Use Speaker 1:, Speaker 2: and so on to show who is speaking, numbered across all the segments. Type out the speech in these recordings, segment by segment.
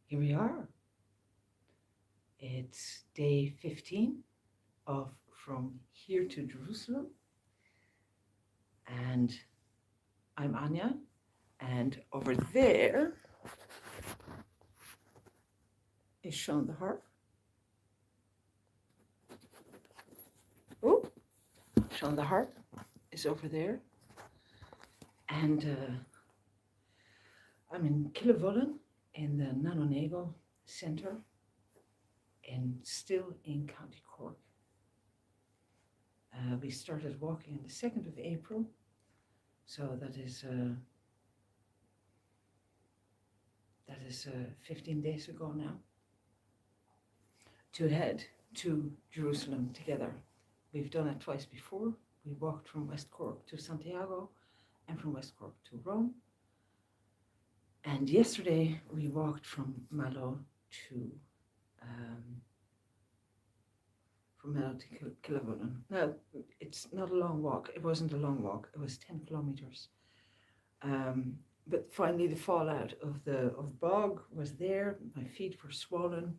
Speaker 1: Here we are. It's day 15 of From Here to Jerusalem, and I'm Anya, and over there is Sean the harp. Oh, Sean the harp is over there, and I'm in Kilnavullen in the Mallow Centre, still in County Cork. We started walking on the 2nd of April, so that is 15 days ago now, to head to Jerusalem together. We've done it twice before. We walked from West Cork to Santiago and from West Cork to Rome. And yesterday we walked from Mallow to Kilnavullen. No, it's not a long walk. It wasn't a long walk. It was 10 kilometers. But finally, the fallout of bog was there. My feet were swollen.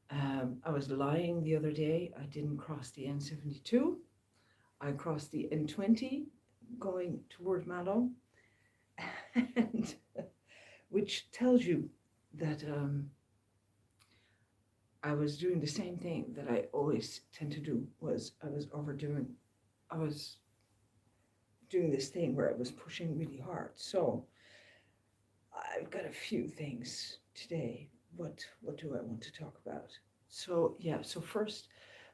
Speaker 1: I was lying the other day. I didn't cross the N72. I crossed the N20 going toward Mallow, and which tells you that I was doing the same thing that I always tend to do. I was doing this thing where I was pushing really hard. So I've got a few things today. What do I want to talk about? So first,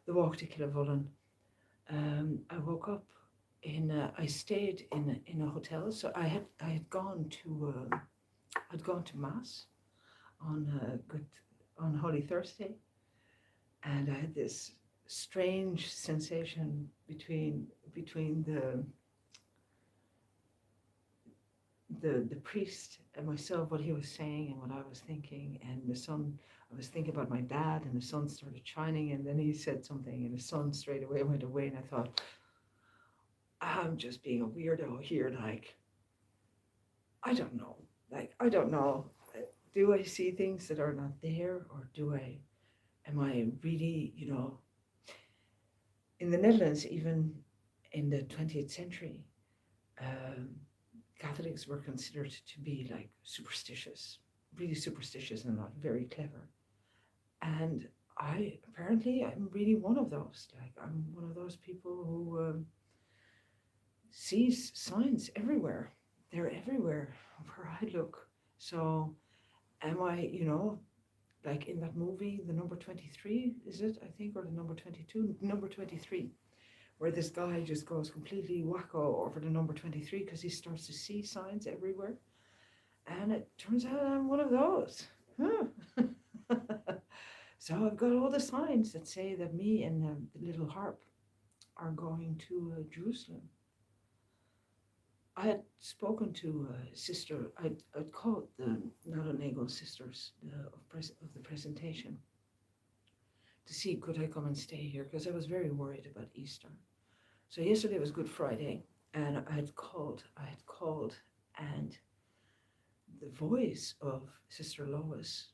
Speaker 1: the walk to Kilnavullen. I woke up I stayed in a hotel. So I had gone to mass on Holy Thursday, and I had this strange sensation between the priest and myself, what he was saying and what I was thinking, and the sun. I was thinking about my dad, and the sun started shining, and then he said something, and the sun straight away went away, and I thought, I'm just being a weirdo here. Like, I don't know. Do I see things that are not there, or am I really, in the Netherlands, even in the 20th century, Catholics were considered to be like superstitious, really superstitious and not very clever. And I'm really one of those. Like, I'm one of those people who sees signs everywhere. They're everywhere where I look. So am I, like in that movie, the number 23, is it, I think, or the number 22? Number 23, where this guy just goes completely wacko over the number 23 because he starts to see signs everywhere. And it turns out I'm one of those. Huh. So I've got all the signs that say that me and the little harp are going to Jerusalem. I had spoken to a sister. I'd called the Mallow sisters of the presentation to see could I come and stay here, because I was very worried about Easter. So yesterday was Good Friday, and I had called, and the voice of Sister Lois,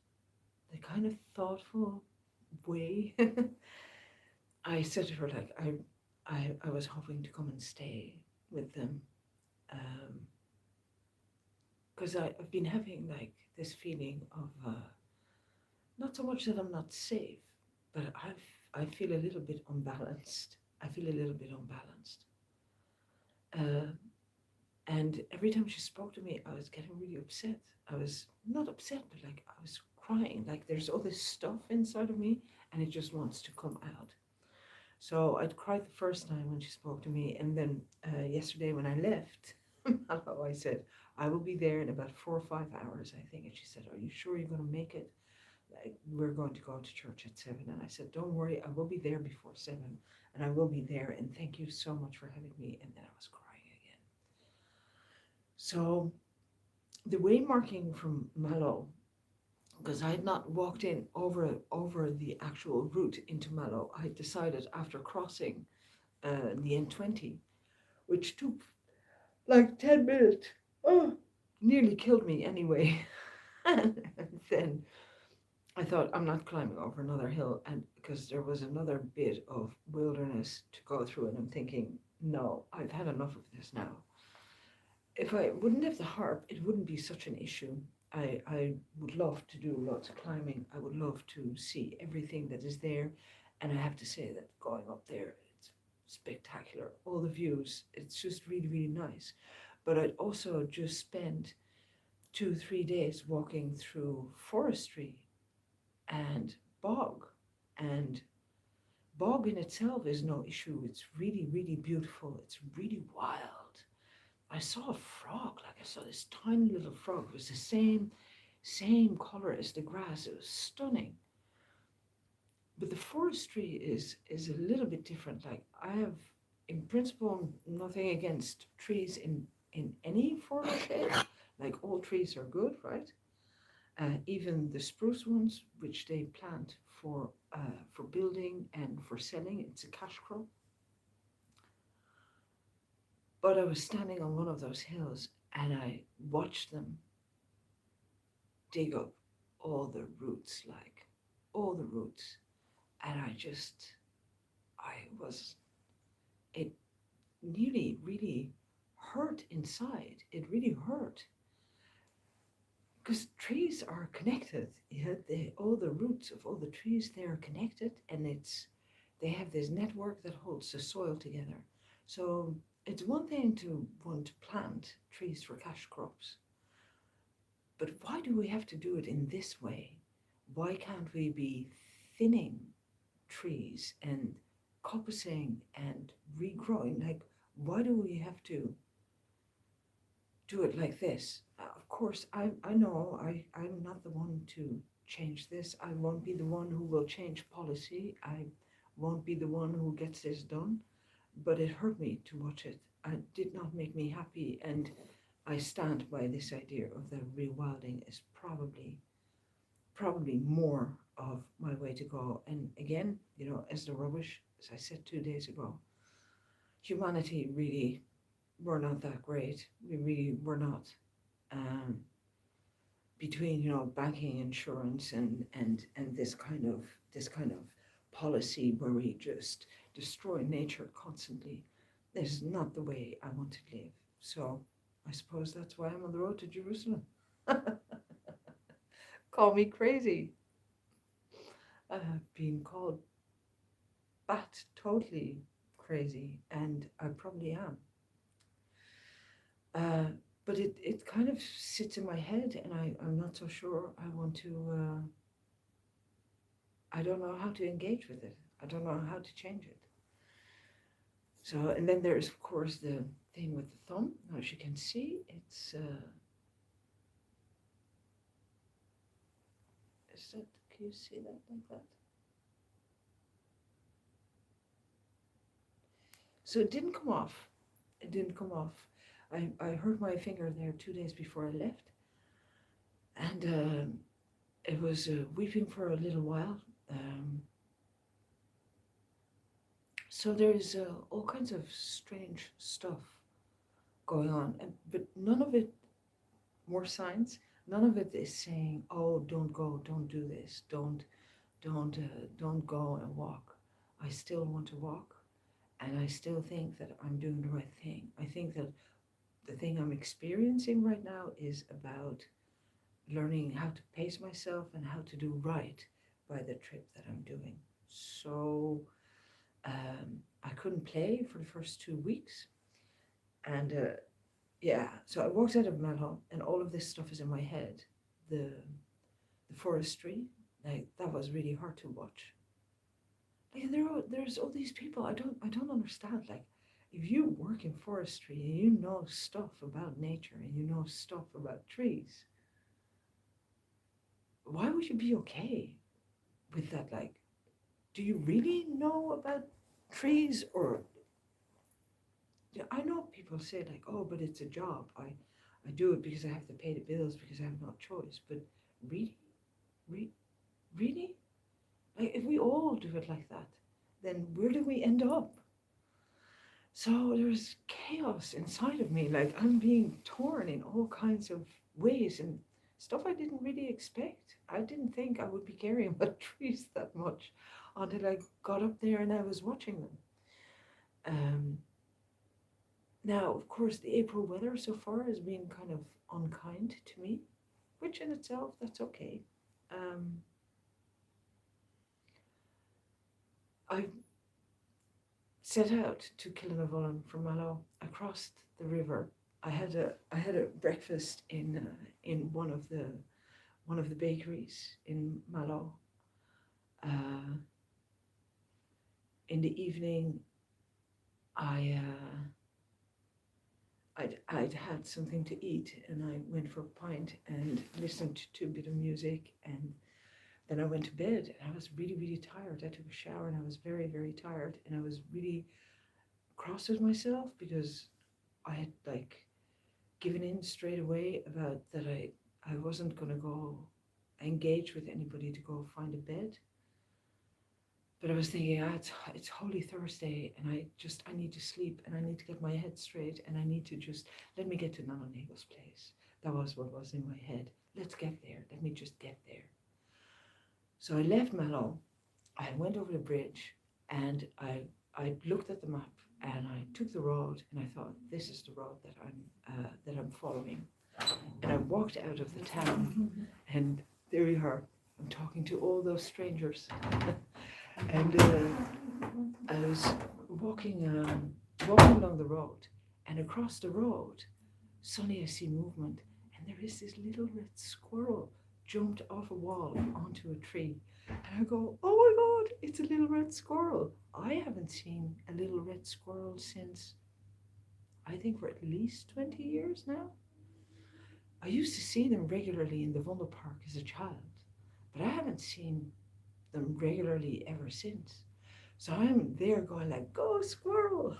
Speaker 1: the kind of thoughtful way, I said to her, like, I was hoping to come and stay with them, because I've been having like this feeling of not so much that I'm not safe, but I feel a little bit unbalanced. And every time she spoke to me, I was getting really upset. I was not upset, but like I was crying. Like there's all this stuff inside of me, and it just wants to come out. So I'd cried the first time when she spoke to me, and then yesterday when I left, I said, I will be there in about 4 or 5 hours, I think. And she said, are you sure you're going to make it? Like, we're going to go to church at 7. And I said, don't worry, I will be there before 7, and I will be there. And thank you so much for having me. And then I was crying again. So the waymarking from Mallow, because I had not walked in over the actual route into Mallow, I decided after crossing the N20, which took like 10 minutes, nearly killed me anyway. And then I thought, I'm not climbing over another hill, and because there was another bit of wilderness to go through, and I'm thinking, no, I've had enough of this now. If I wouldn't have the harp, it wouldn't be such an issue. I would love to do lots of climbing. I would love to see everything that is there. And I have to say that going up there, it's spectacular. All the views, it's just really, really nice. But I'd also just spend 2, 3 days walking through forestry and bog. And bog in itself is no issue. It's really, really beautiful. It's really wild. I saw a frog, like I saw this tiny little frog. It was the same color as the grass. It was stunning. But the forestry is a little bit different. Like I have, in principle, nothing against trees in any form or shape. Like all trees are good, right? Even the spruce ones, which they plant for building and for selling, it's a cash crop. But I was standing on one of those hills and I watched them dig up all the roots, like all the roots. And I was, it nearly really hurt inside. It really hurt. Because trees are connected. Yeah, all the roots of all the trees, they are connected, and they have this network that holds the soil together. So it's one thing to want to plant trees for cash crops, but why do we have to do it in this way? Why can't we be thinning trees and coppicing and regrowing? Like, why do we have to do it like this? Of course, I know I'm not the one to change this. I won't be the one who will change policy. I won't be the one who gets this done. But it hurt me to watch it. It did not make me happy. And I stand by this idea of that rewilding is probably more of my way to go. And again, as the rubbish, as I said 2 days ago, humanity really were not that great. We really were not. Between banking, insurance, and this kind of policy where we just destroy nature constantly, this is not the way I want to live. So I suppose that's why I'm on the road to Jerusalem. Call me crazy. Being called bat totally crazy, and I probably am. But it kind of sits in my head, and I'm not so sure I want to, I don't know how to engage with it. I don't know how to change it. So, and then there's, of course, the thing with the thumb. Now, as you can see, it's, can you see that like that? So it didn't come off. It didn't come off. I hurt my finger there 2 days before I left. And it was weeping for a little while. So there's all kinds of strange stuff going on, but none of it, more signs, none of it is saying, oh, don't go, don't do this, don't go and walk. I still want to walk, and I still think that I'm doing the right thing. I think that the thing I'm experiencing right now is about learning how to pace myself and how to do right by the trip that I'm doing. So I couldn't play for the first 2 weeks. And so I walked out of Mallow, and all of this stuff is in my head. The forestry, like that was really hard to watch. Like there's all these people I don't understand. Like, if you work in forestry and you know stuff about nature and you know stuff about trees, why would you be okay with that? Like, do you really know about trees? Or I know people say like, oh, but it's a job. I do it because I have to pay the bills because I have no choice. But really, really, like if we all do it like that, then where do we end up? So there's chaos inside of me. Like I'm being torn in all kinds of ways, and stuff I didn't really expect. I didn't think I would be caring about trees that much until I got up there and I was watching them. Um, Now, of course, the April weather so far has been kind of unkind to me, which in itself, that's okay. Um, I set out to Kilnavullen from Mallow. I crossed the river. I had a breakfast in one of the bakeries in Mallow. Uh, in the evening, I I'd had something to eat, and I went for a pint and listened to a bit of music, and then I went to bed, and I was really, really tired. I took a shower, and I was very, very tired, and I was really cross with myself because I had like given in straight away about that I wasn't gonna go engage with anybody to go find a bed. But I was thinking, it's Holy Thursday, and I need to sleep, and I need to get my head straight, and I need to just let me get to Nana Nagel's place. That was what was in my head. Let's get there. Let me just get there. So I left Mallow. I went over the bridge, and I looked at the map, and I took the road, and I thought, this is the road that I'm following. And I walked out of the town, and there you are. I'm talking to all those strangers. And I was walking along the road, and across the road, suddenly I see movement, and there is this little red squirrel jumped off a wall onto a tree. And I go, oh my God, it's a little red squirrel. I haven't seen a little red squirrel since, I think, for at least 20 years now. I used to see them regularly in the Vondelpark as a child, but I haven't seen them regularly ever since. So I'm there going like, go squirrel,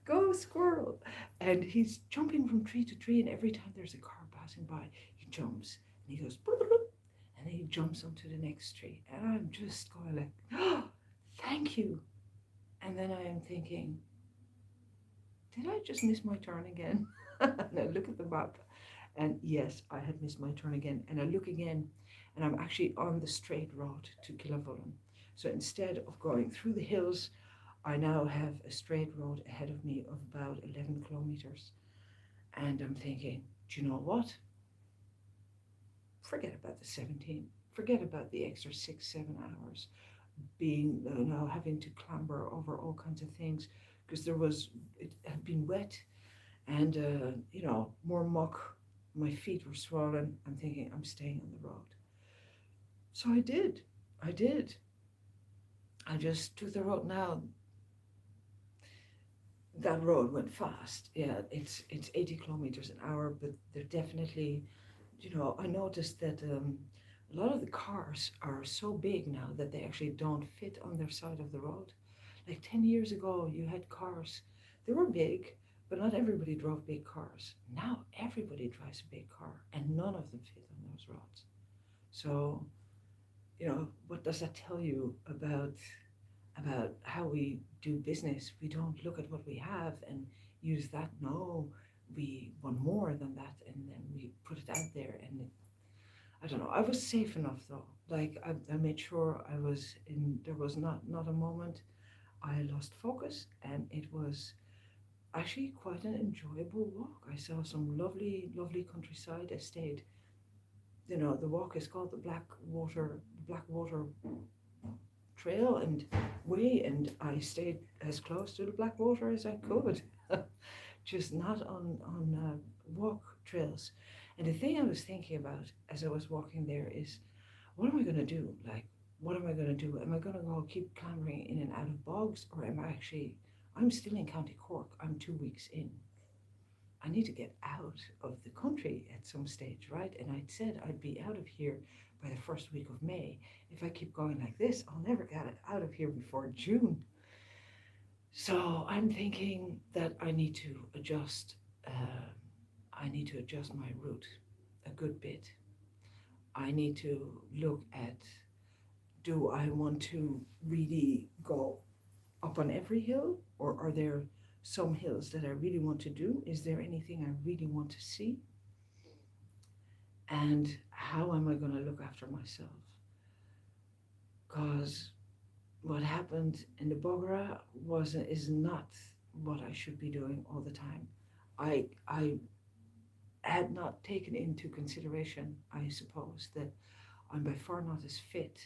Speaker 1: go squirrel. And he's jumping from tree to tree, and every time there's a car passing by, he jumps and he goes, bloop, bloop, bloop, and then he jumps onto the next tree. And I'm just going like, oh, thank you. And then I am thinking, did I just miss my turn again? And I look at the map, and yes, I had missed my turn again. And I look again, and I'm actually on the straight road to Kilnavullen. So instead of going through the hills, I now have a straight road ahead of me of about 11 kilometers. And I'm thinking, do you know what? Forget about the 17. Forget about the extra 6, 7 hours being now having to clamber over all kinds of things, because it had been wet, and more muck. My feet were swollen. I'm thinking, I'm staying on the road. So I did. I just took the road. Now that road went fast. Yeah, it's 80 kilometers an hour, but they're definitely, I noticed that a lot of the cars are so big now that they actually don't fit on their side of the road. Like 10 years ago, you had cars, they were big, but not everybody drove big cars. Now everybody drives a big car, and none of them fit on those roads. So, what does that tell you about how we do business? We don't look at what we have and use that. No, we want more than that, and then we put it out there. And I don't know. I was safe enough though. Like I made sure I was in. There was not a moment I lost focus, and it was actually quite an enjoyable walk. I saw some lovely, lovely countryside. I stayed. The walk is called the Blackwater Trail and Way, and I stayed as close to the Blackwater as I could, just not on walk trails. And the thing I was thinking about as I was walking there is, what am I going to do? Like, what am I going to do? Am I going to go keep clambering in and out of bogs, or I'm still in County Cork. I'm 2 weeks in. I need to get out of the country at some stage, right? And I'd said I'd be out of here by the first week of May. If I keep going like this, I'll never get out of here before June. So I'm thinking that I need to adjust. I need to adjust my route a good bit. I need to look at, do I want to really go up on every hill, or are there some hills that I really want to do? Is there anything I really want to see? And how am I going to look after myself? Because what happened in the Bogra is not what I should be doing all the time. I had not taken into consideration, I suppose, that I'm by far not as fit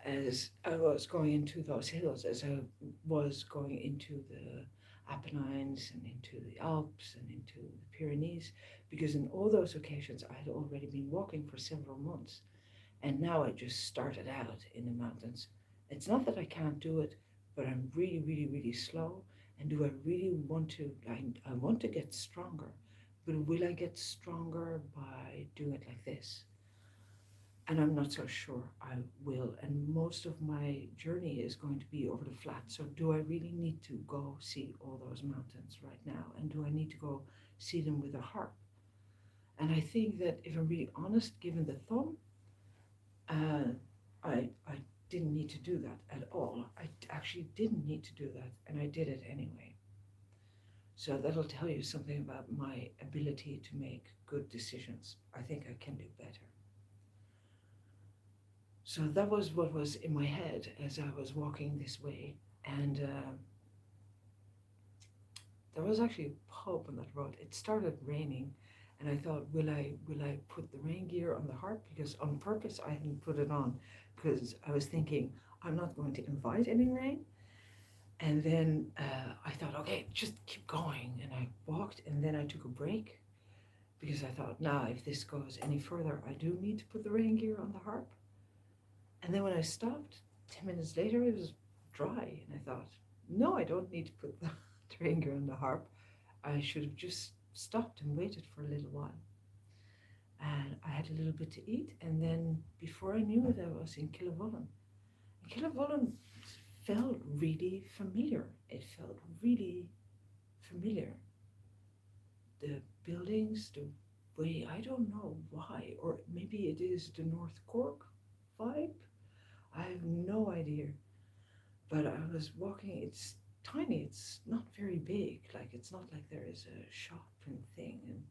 Speaker 1: as I was going into those hills as I was going into the Apennines and into the Alps and into the Pyrenees, because in all those occasions I had already been walking for several months, and now I just started out in the mountains. It's not that I can't do it, but I'm really, really, really slow. And do I really want to? I want to get stronger, but will I get stronger by doing it like this? And I'm not so sure I will. And most of my journey is going to be over the flat. So do I really need to go see all those mountains right now? And do I need to go see them with a harp? And I think that if I'm really honest, given the thumb, uh, I didn't need to do that at all. I actually didn't need to do that, and I did it anyway. So that'll tell you something about my ability to make good decisions. I think I can do better. So that was what was in my head as I was walking this way. And there was actually a pub on that road. It started raining, and I thought, will I put the rain gear on the harp? Because on purpose I hadn't put it on, because I was thinking I'm not going to invite any rain. And then I thought, okay, just keep going. And I walked, and then I took a break because I thought, now if this goes any further, I do need to put the rain gear on the harp. And then when I stopped, 10 minutes later, it was dry. And I thought, no, I don't need to put the rain gear on the harp. I should have just stopped and waited for a little while. And I had a little bit to eat. And then before I knew it, I was in Kilnavullen. And Kilnavullen felt really familiar. It felt really familiar. The buildings, the way, I don't know why, or maybe it is the North Cork vibe. I have no idea. But I was walking, it's tiny, it's not very big. Like, it's not like there is a shop and thing.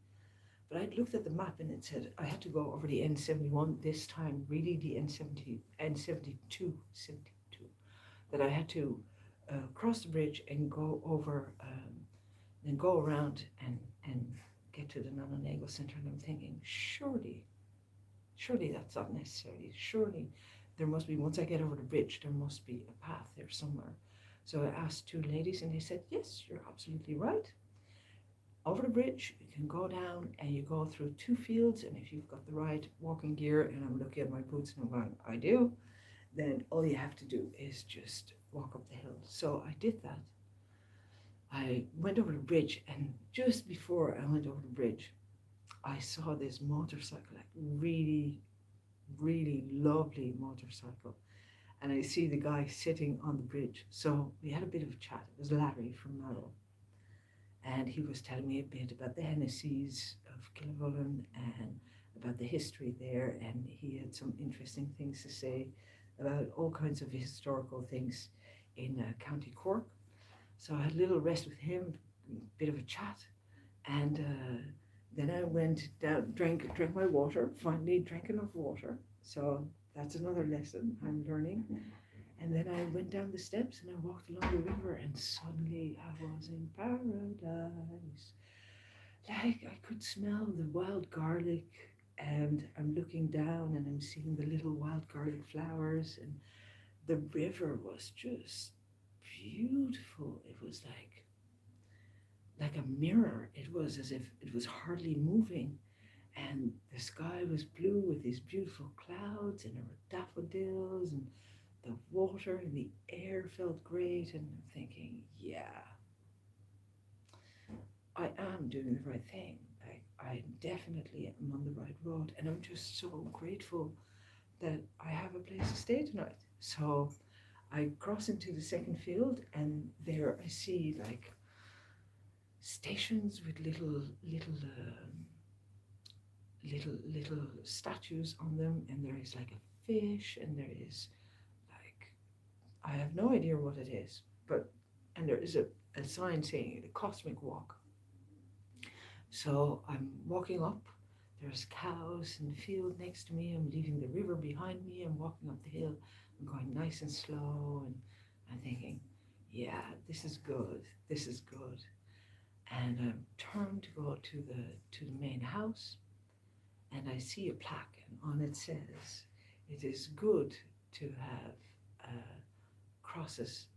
Speaker 1: But I looked at the map and it said I had to go over the N71 this time, really the N72, that I had to cross the bridge and go over, then go around and get to the Nononegel Center. And I'm thinking, surely that's not necessary. Surely there must be, once I get over the bridge, there must be a path there somewhere. So I asked two ladies and they said, yes, you're absolutely right. Over the bridge, you can go down and you go through two fields, and if you've got the right walking gear, and I'm looking at my boots and I'm going, I do, then all you have to do is just walk up the hill. So I did that. I went over the bridge, and just before I went over the bridge, I saw this motorcycle, like really, really lovely motorcycle. And I see the guy sitting on the bridge. So we had a bit of a chat. It was Larry from Mallow. And he was telling me a bit about the Hennessy's of Kilnavullen and about the history there. And he had some interesting things to say about all kinds of historical things in County Cork. So I had a little rest with him, a bit of a chat. And then I went down, drank my water, finally drank enough water. So that's another lesson I'm learning. And then I went down the steps and I walked along the river, and suddenly I was in paradise. Like, I could smell the wild garlic, and I'm looking down and I'm seeing the little wild garlic flowers, and the river was just beautiful. It was like a mirror. It was as if it was hardly moving. And the sky was blue with these beautiful clouds, and there were daffodils, and the water and the air felt great. And I'm thinking, yeah, I am doing the right thing. I definitely am on the right road. And I'm just so grateful that I have a place to stay tonight. So I cross into the second field, and there I see like stations with little statues on them, and there is like a fish, and there is like, I have no idea what it is, and there is a sign saying the Cosmic Walk. So I'm walking up There's cows in the field next to me. I'm leaving the river behind me. I'm walking up the hill. I'm going nice and slow, and I'm thinking, yeah, this is good. This is good. And I turn to go to the main house, and I see a plaque, and on it says, "It is good to have crosses.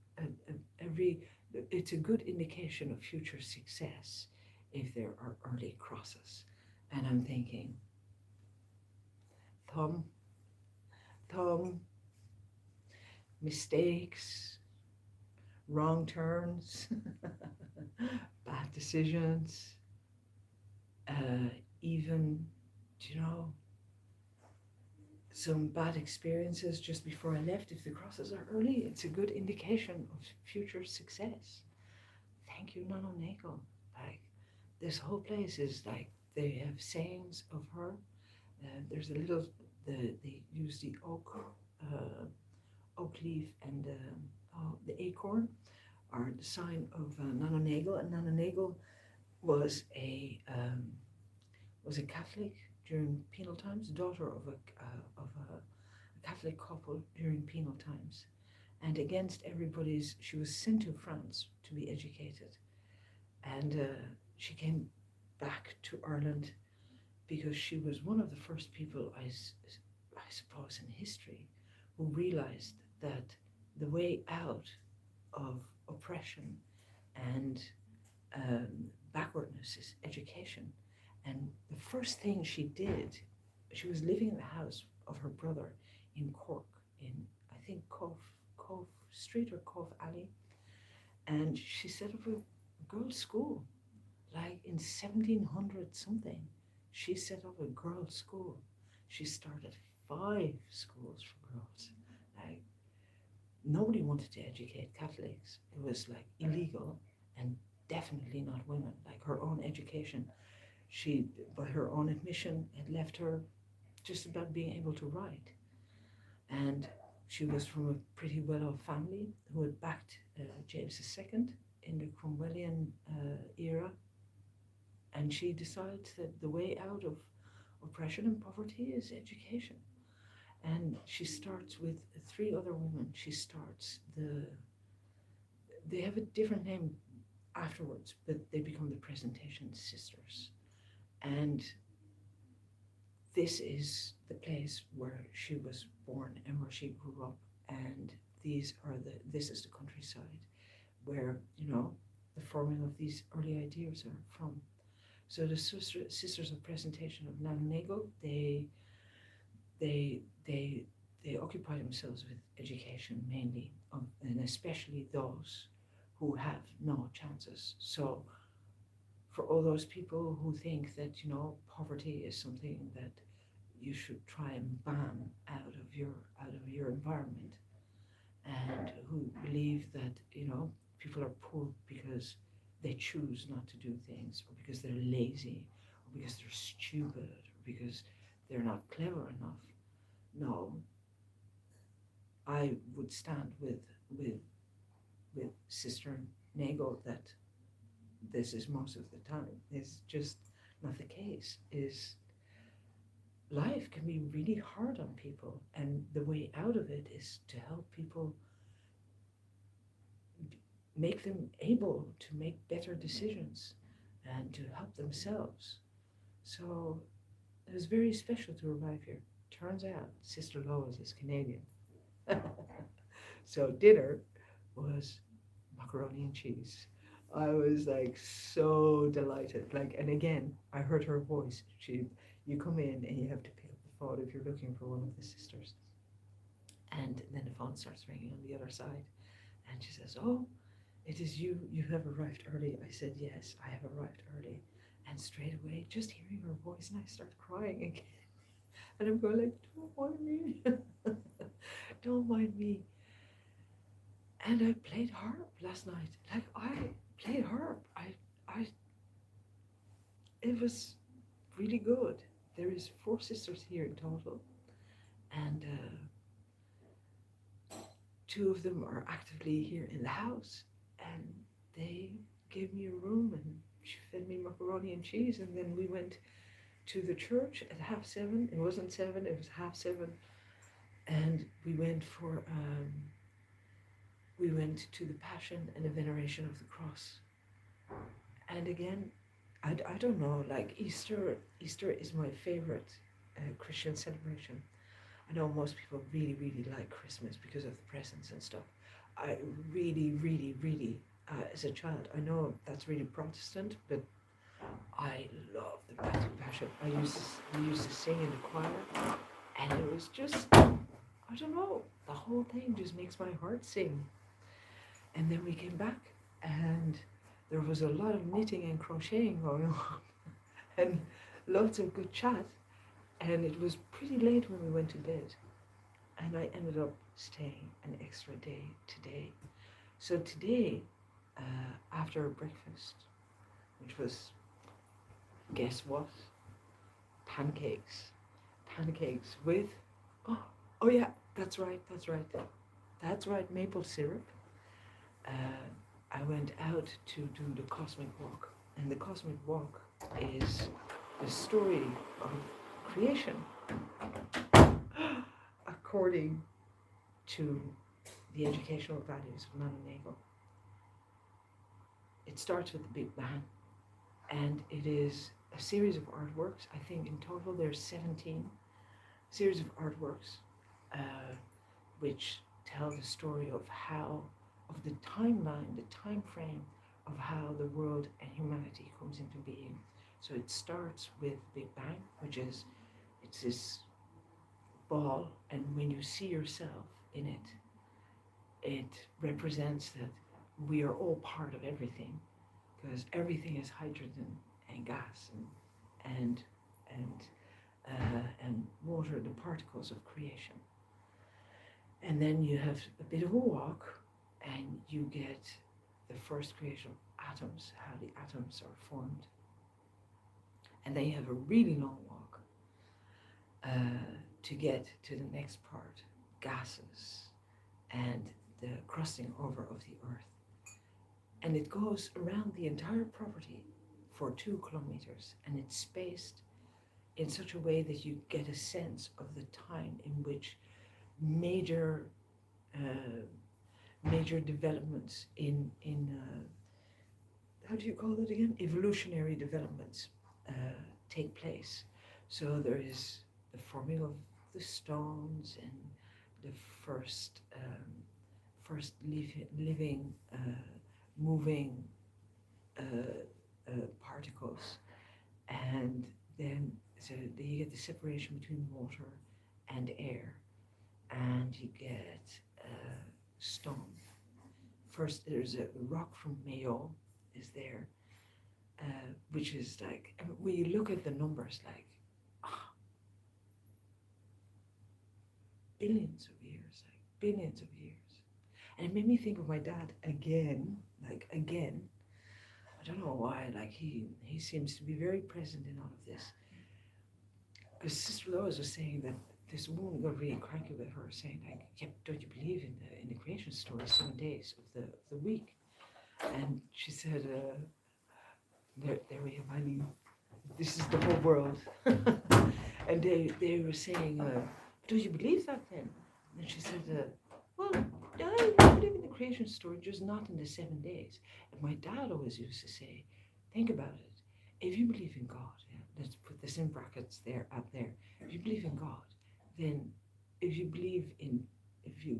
Speaker 1: Every It's a good indication of future success if there are early crosses." And I'm thinking, thumb, thumb, mistakes, wrong turns, bad decisions, even, you know, some bad experiences just before I left. If the crosses are early, it's a good indication of future success. Thank you, Nano Nagel. Like, this whole place is like, they have sayings of her. There's a little, they use the oak leaf and the acorn are the sign of Nano Nagel, and Nano Nagel was a Catholic during penal times, daughter of a Catholic couple during penal times, and against everybody's, she was sent to France to be educated, and she came back to Ireland because she was one of the first people, I suppose, in history who realized that the way out of oppression and backwardness is education. And the first thing she did, she was living in the house of her brother in Cork, in, I think, Cove Street or Cove Alley, and she set up a girls' school, like in 1700 something. She set up a girls' school. She started 5 schools for girls. Like, nobody wanted to educate Catholics. It was like illegal, and definitely not women. Like, her own education, she, by her own admission, had left her just about being able to write. And she was from a pretty well-off family who had backed James II in the Cromwellian era. And she decided that the way out of oppression and poverty is education. And she starts with 3 other women. She starts they have a different name afterwards, but they become the Presentation Sisters. And this is the place where she was born and where she grew up. And this is the countryside where, the forming of these early ideas are from. So the Sisters of Presentation of Nano Nagel, they occupy themselves with education mainly, and especially those who have no chances. So for all those people who think that, poverty is something that you should try and ban out of your environment, and who believe that, people are poor because they choose not to do things, or because they're lazy, or because they're stupid, or because they're not clever enough. No, I would stand with Sister Nagel that this is most of the time. It's just not the case. Is life can be really hard on people, and the way out of it is to help people, make them able to make better decisions and to help themselves. So it was very special to arrive here. Turns out Sister Lois is Canadian. So dinner was macaroni and cheese. I was like so delighted. Like, and again, I heard her voice. You come in and you have to pick up the phone if you're looking for one of the sisters. And then the phone starts ringing on the other side. And she says, "Oh, it is you. You have arrived early." I said, "Yes, I have arrived early." And straight away, just hearing her voice, and I start crying again. And I'm going like, "Don't mind me." Don't mind me. And I played harp last night. Like, I played harp. It was really good. There is 4 sisters here in total, and 2 of them are actively here in the house, and they gave me a room, and she fed me macaroni and cheese, and then we went to the church at 7:30. It wasn't 7, it was 7:30. And we went to the Passion and the Veneration of the Cross. And again, I don't know, like Easter is my favorite Christian celebration. I know most people really, really like Christmas because of the presents and stuff. I really, really, really, as a child, I know that's really Protestant, but I love the Passion. We used to sing in the choir, and it was just, I don't know, the whole thing just makes my heart sing. And then we came back, and there was a lot of knitting and crocheting going on, and lots of good chat. And it was pretty late when we went to bed, and I ended up staying an extra day today. So today, after breakfast, which was, guess what? Pancakes with, oh yeah, that's right, maple syrup. I went out to do the Cosmic Walk, and the Cosmic Walk is the story of creation according to the educational values of Mallow. It starts with the Big Bang, and it is a series of artworks. I think in total there's 17 series of artworks which tell the story of the timeline, the time frame of how the world and humanity comes into being. So it starts with Big Bang, it's this ball, and when you see yourself in it, it represents that we are all part of everything, because everything is hydrogen and gas and water, the particles of creation. And then you have a bit of a walk, and you get the first creation of atoms, how the atoms are formed. And then you have a really long walk to get to the next part, gases and the crossing over of the earth. And it goes around the entire property for 2 kilometers, and it's spaced in such a way that you get a sense of the time in which major developments in how do you call it again? Evolutionary developments take place. So there is the forming of the stones and the first living, moving particles, and then you get the separation between water and air, and you get stone. First, there's a rock from Mallow is there, which is like, when you look at the numbers, like billions of years, and it made me think of my dad again. I don't know why. Like he seems to be very present in all of this. Because Sister Lois was saying that this woman got really cranky with her, saying like, "Yeah, don't you believe in the creation story, 7 days of the week?" And she said, "There we have. I mean, this is the whole world." And they were saying, "Do you believe that then?" And she said, "Well, I believe in the creation story, just not in the 7 days." And my dad always used to say, "Think about it. If you believe in God, yeah, let's put this in brackets there, out there. If you believe in God, then if you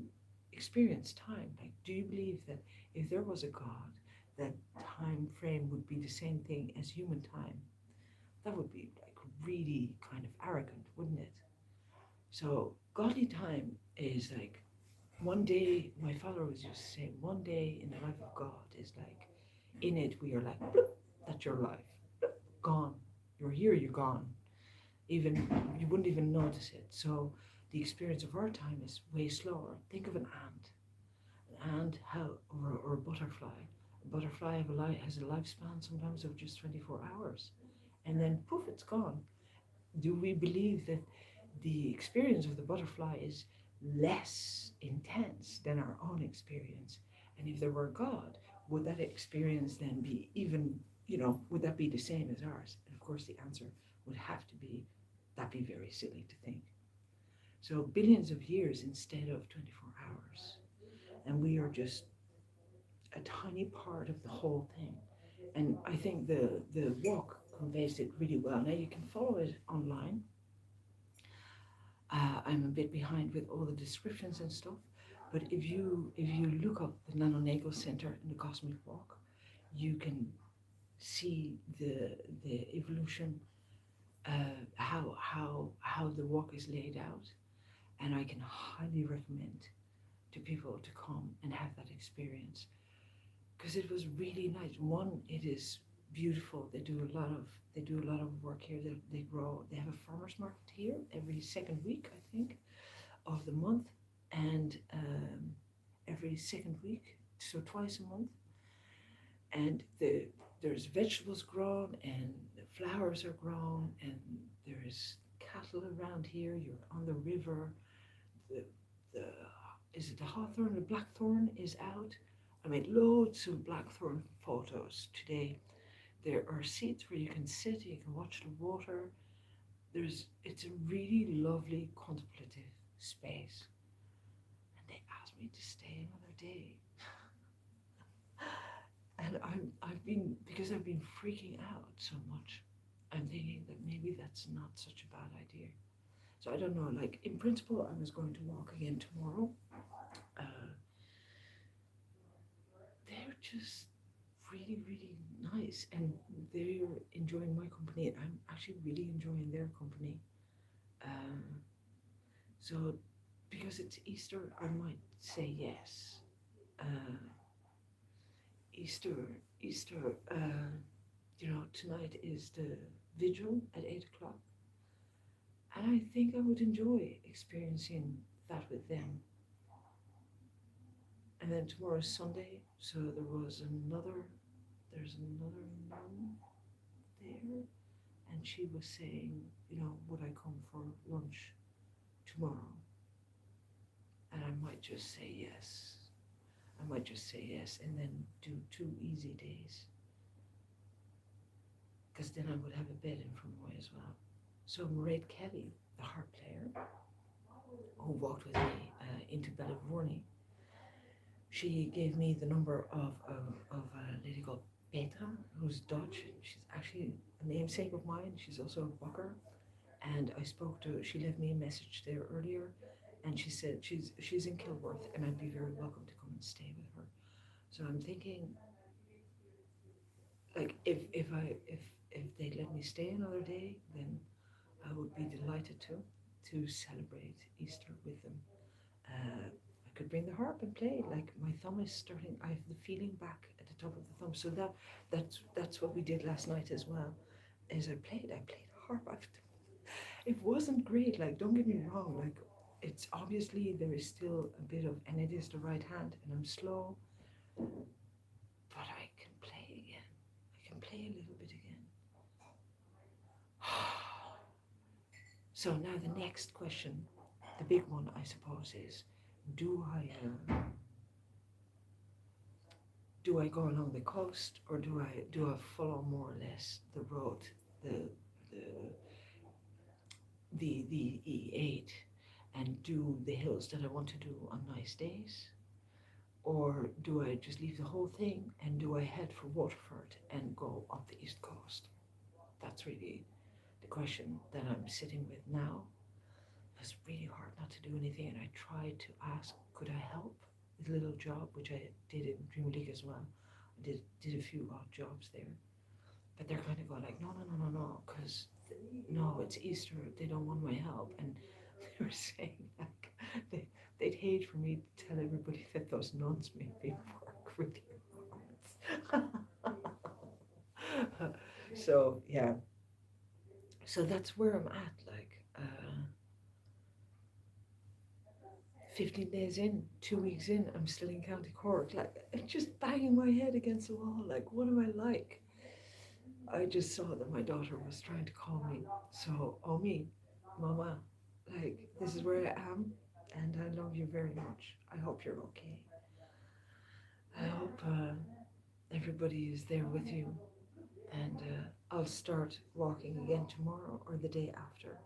Speaker 1: experience time, like, do you believe that if there was a God, that time frame would be the same thing as human time? That would be like really kind of arrogant, wouldn't it?" So godly time is like one day. My father always used to say, one day in the life of God is like, in it we are like, bloop, that's your life, bloop, gone. You're here, you're gone. Even you wouldn't even notice it. So the experience of our time is way slower. Think of an ant. An ant, or a butterfly. A butterfly has a lifespan sometimes of just 24 hours, and then poof, it's gone. Do we believe that the experience of the butterfly is less intense than our own experience? And if there were God, would that experience then be even, would that be the same as ours? And of course the answer would have to be, that'd be very silly to think. So billions of years instead of 24 hours. And we are just a tiny part of the whole thing. And I think the walk conveys it really well. Now you can follow it online. I'm a bit behind with all the descriptions and stuff, but if you look up the Nanonego Center in the Cosmic Walk, you can see the evolution, how the walk is laid out, and I can highly recommend to people to come and have that experience because it was really nice. One, it is beautiful. They do a lot of work here. They grow. They have a farmers market here every second week, I think, of the month, and every second week, so twice a month. And there's vegetables grown, and the flowers are grown, and there's cattle around here. You're on the river. The is it the hawthorn? The blackthorn is out. I made loads of blackthorn photos today. There are seats where you can sit, you can watch the water. It's a really lovely contemplative space. And they asked me to stay another day. And because I've been freaking out so much, I'm thinking that maybe that's not such a bad idea. So I don't know, like in principle, I was going to walk again tomorrow. They're just really, really nice, and they're enjoying my company, and I'm actually really enjoying their company. Um, so, because it's Easter, I might say yes. Uh, Easter, Easter. Tonight is the vigil at 8 o'clock, and I think I would enjoy experiencing that with them. And then tomorrow's Sunday, so there's another nun there, and she was saying, would I come for lunch tomorrow? And I might just say yes. And then do 2 easy days. Because then I would have a bed in Fermoy as well. So Mairead Kelly, the harp player, who walked with me into Bellavorny, she gave me the number of a lady called Petra, who's Dutch. She's actually a namesake of mine. She's also a Bucker. And she left me a message there earlier, and she said she's in Kilworth, and I'd be very welcome to come and stay with her. So I'm thinking, like, if they let me stay another day, then I would be delighted to celebrate Easter with them. I could bring the harp and play. Like, my thumb is starting. I have the feeling back at the top of the thumb. So that's what we did last night as well. As I played harp. It wasn't great. Like, don't get me wrong. Like, it's obviously there is still a bit of, and it is the right hand, and I'm slow, but I can play again. I can play a little bit again. So now the next question, the big one, I suppose, is, do I go along the coast, or do I follow more or less the road, the E8, and do the hills that I want to do on nice days? Or do I just leave the whole thing, and do I head for Waterford and go up the east coast? That's really the question that I'm sitting with now. It's really hard not to do anything, and I tried to ask, could I help with a little job, which I did in Dream League as well. I did a few odd jobs there, but they're kind of going like, no, because no, it's Easter, they don't want my help. And they were saying, like, they'd hate for me to tell everybody that those nuns made me work really hard. So yeah, so that's where I'm at. Like, 15 days in, 2 weeks in, I'm still in County Cork. Like, I'm just banging my head against the wall. Like, what am I like? I just saw that my daughter was trying to call me. So, Omi, Mama, like, this is where I am, and I love you very much. I hope you're okay. I hope everybody is there with you. and I'll start walking again tomorrow or the day after.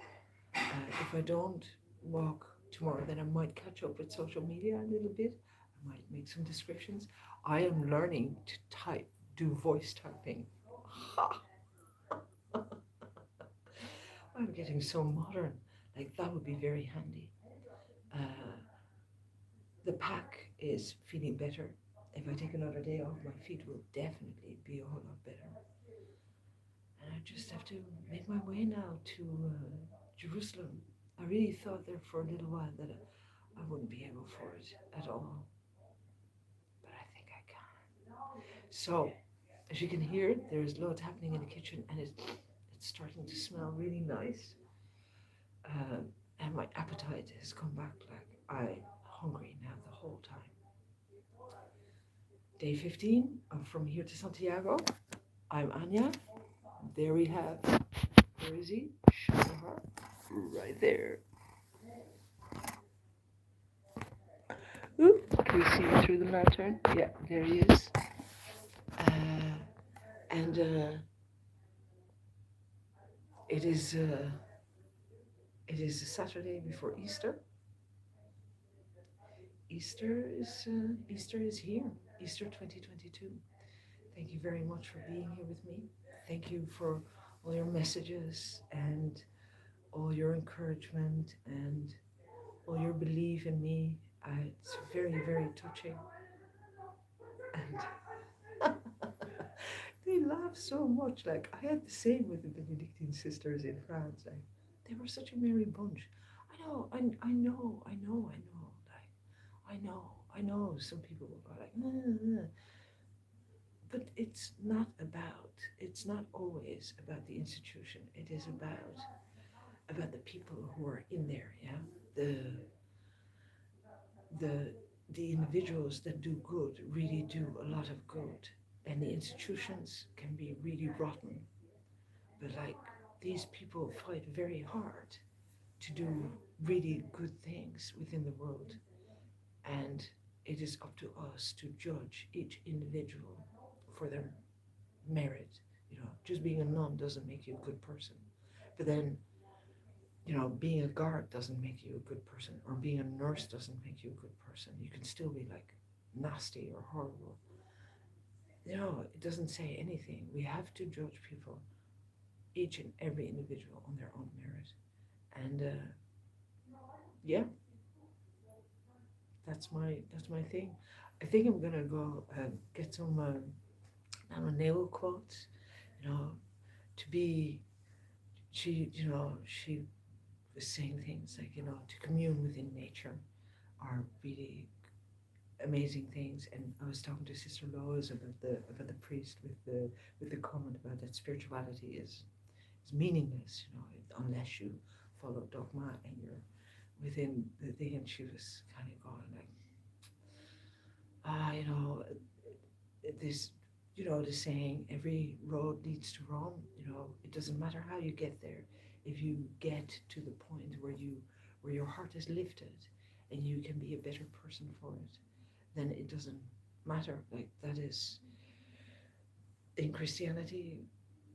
Speaker 1: If I don't walk tomorrow, then I might catch up with social media a little bit. I might make some descriptions. I am learning to type, do voice typing. Ha! I'm getting so modern. Like that would be very handy. Uh, the pack is feeling better. If I take another day off, my feet will definitely be a whole lot better. And I just have to make my way now to Jerusalem. I really thought there for a little while that I wouldn't be able for it at all, but I think I can. So, as you can hear, there's loads happening in the kitchen, and it's starting to smell really nice. Uh, and my appetite has come back. Like I'm hungry now the whole time. Day 15 from here to Santiago. I'm Anya. There we have. Where is he? Shahar. Right there. Ooh, can you see him through the lantern? Yeah, there he is. And it is a Saturday before Easter. Easter is here. Easter 2022. Thank you very much for being here with me. Thank you for all your messages and all your encouragement and all your belief in me. It's very, very touching. And they laugh so much. Like I had the same with the Benedictine sisters in France. Like they were such a merry bunch. I know. Like I know. Some people will go like, nah. But it's not always about the institution. It is about the people who are in there. Yeah, the the the individuals that do good really do a lot of good, and the institutions can be really rotten. But like these people fight very hard to do really good things within the world, and it is up to us to judge each individual for their merit. Just being a nun doesn't make you a good person. But then, being a guard doesn't make you a good person, or being a nurse doesn't make you a good person. You can still be like nasty or horrible. It doesn't say anything. We have to judge people, each and every individual, on their own merit. And yeah, that's my thing. I think I'm gonna go get some nail quotes. You know, to be she was saying things like to commune within nature are really amazing things. And I was talking to Sister Lois about the priest with the comment about that spirituality is meaningless, unless you follow dogma and you're within the thing. And she was kind of going like, this, the saying, every road leads to Rome. It doesn't matter how you get there. If you get to the point where your heart is lifted and you can be a better person for it, then it doesn't matter. Like that is, in Christianity,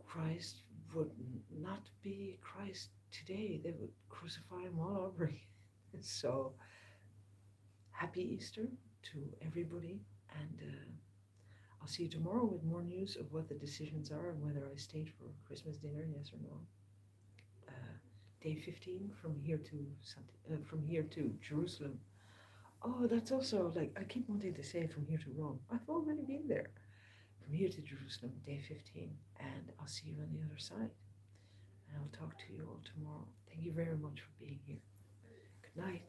Speaker 1: Christ would not be Christ today. They would crucify him all over again. So, happy Easter to everybody, and I'll see you tomorrow with more news of what the decisions are and whether I stayed for Christmas dinner, yes or no. Day 15 from here to Jerusalem. Oh, that's also like I keep wanting to say from here to Rome. I've already been there. From here to Jerusalem, day 15, and I'll see you on the other side. And I'll talk to you all tomorrow. Thank you very much for being here. Good night.